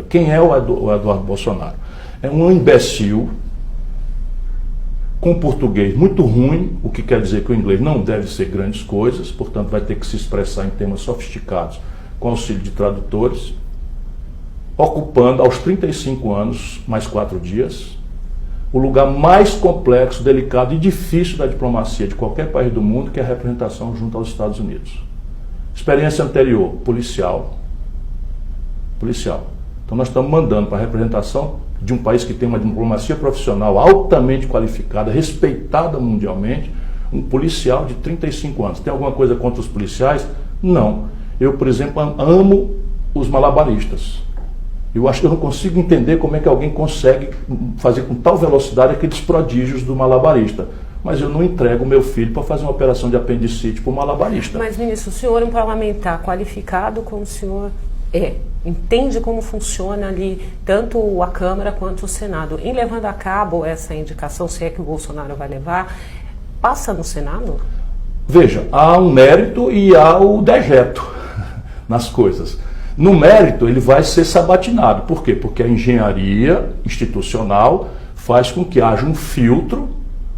Quem é o Eduardo Bolsonaro? É um imbecil com português muito ruim, o que quer dizer que o inglês não deve ser grandes coisas, portanto vai ter que se expressar em termos sofisticados com auxílio de tradutores, ocupando aos 35 anos, mais 4 dias, o lugar mais complexo, delicado e difícil da diplomacia de qualquer país do mundo, que é a representação junto aos Estados Unidos. Experiência anterior, policial. Então nós estamos mandando para a representação de um país que tem uma diplomacia profissional altamente qualificada, respeitada mundialmente, um policial de 35 anos. Tem alguma coisa contra os policiais? Não. Eu, por exemplo, amo os malabaristas. Eu acho que eu não consigo entender como é que alguém consegue fazer com tal velocidade aqueles prodígios do malabarista. Mas eu não entrego o meu filho para fazer uma operação de apendicite para o malabarista. Mas, ministro, o senhor é um parlamentar qualificado como o senhor entende como funciona ali tanto a Câmara quanto o Senado. Em levando a cabo essa indicação, se é que o Bolsonaro vai levar, passa no Senado? Veja, há um mérito e há o dejeto nas coisas. No mérito, ele vai ser sabatinado. Por quê? Porque a engenharia institucional faz com que haja um filtro,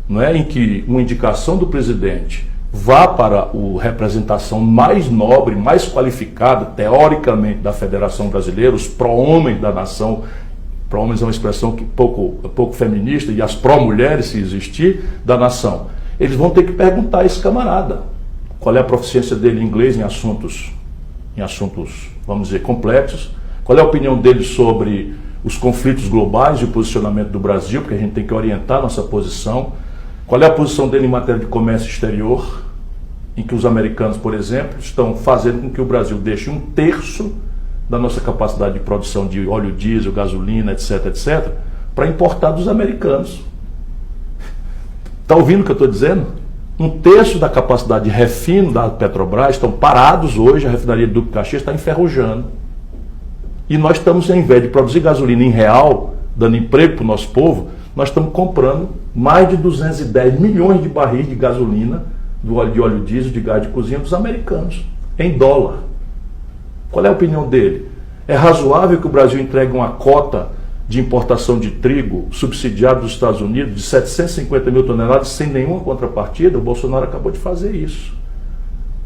não é, em que uma indicação do presidente vá para a representação mais nobre, mais qualificada, teoricamente, da Federação Brasileira, os pró-homens da nação. Pró-homens é uma expressão que pouco feminista, e as pró-mulheres, se existir, da nação. Eles vão ter que perguntar a esse camarada qual é a proficiência dele em inglês em assuntos, vamos dizer, complexos, qual é a opinião dele sobre os conflitos globais e o posicionamento do Brasil, porque a gente tem que orientar a nossa posição. Qual é a posição dele em matéria de comércio exterior, em que os americanos, por exemplo, estão fazendo com que o Brasil deixe 1/3 da nossa capacidade de produção de óleo diesel, gasolina, etc., para importar dos americanos. Está ouvindo o que eu estou dizendo? 1/3 da capacidade de refino da Petrobras estão parados hoje, a refinaria de Duque de Caxias está enferrujando. E nós estamos, ao invés de produzir gasolina em real, dando emprego para o nosso povo, nós estamos comprando mais de 210 milhões de barris de gasolina, de óleo diesel, de gás de cozinha dos americanos, em dólar. Qual é a opinião dele? É razoável que o Brasil entregue uma cota de importação de trigo subsidiado dos Estados Unidos de 750 mil toneladas sem nenhuma contrapartida? O Bolsonaro acabou de fazer isso.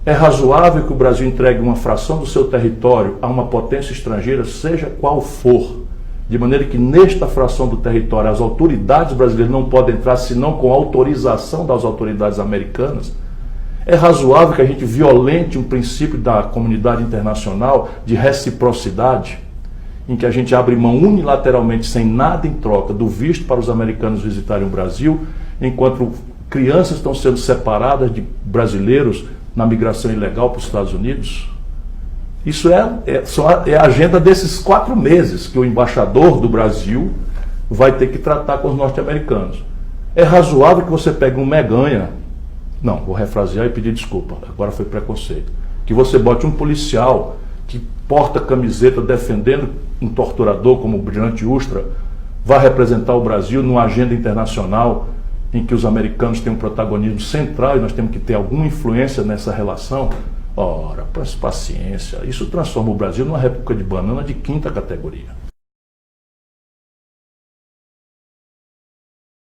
É razoável que o Brasil entregue uma fração do seu território a uma potência estrangeira, seja qual for, de maneira que nesta fração do território as autoridades brasileiras não podem entrar senão com autorização das autoridades americanas? É razoável que a gente violente um princípio da comunidade internacional de reciprocidade, em que a gente abre mão unilateralmente, sem nada em troca, do visto para os americanos visitarem o Brasil, enquanto crianças estão sendo separadas de brasileiros na migração ilegal para os Estados Unidos? Isso é a agenda desses 4 meses que o embaixador do Brasil vai ter que tratar com os norte-americanos. É razoável que você pegue um meganha, não, vou refrasear e pedir desculpa, agora foi preconceito, que você bote um policial que porta camiseta defendendo um torturador como o Brilhante Ustra, vai representar o Brasil numa agenda internacional em que os americanos têm um protagonismo central e nós temos que ter alguma influência nessa relação. Ora, paciência, isso transforma o Brasil numa república de banana de 5ª categoria.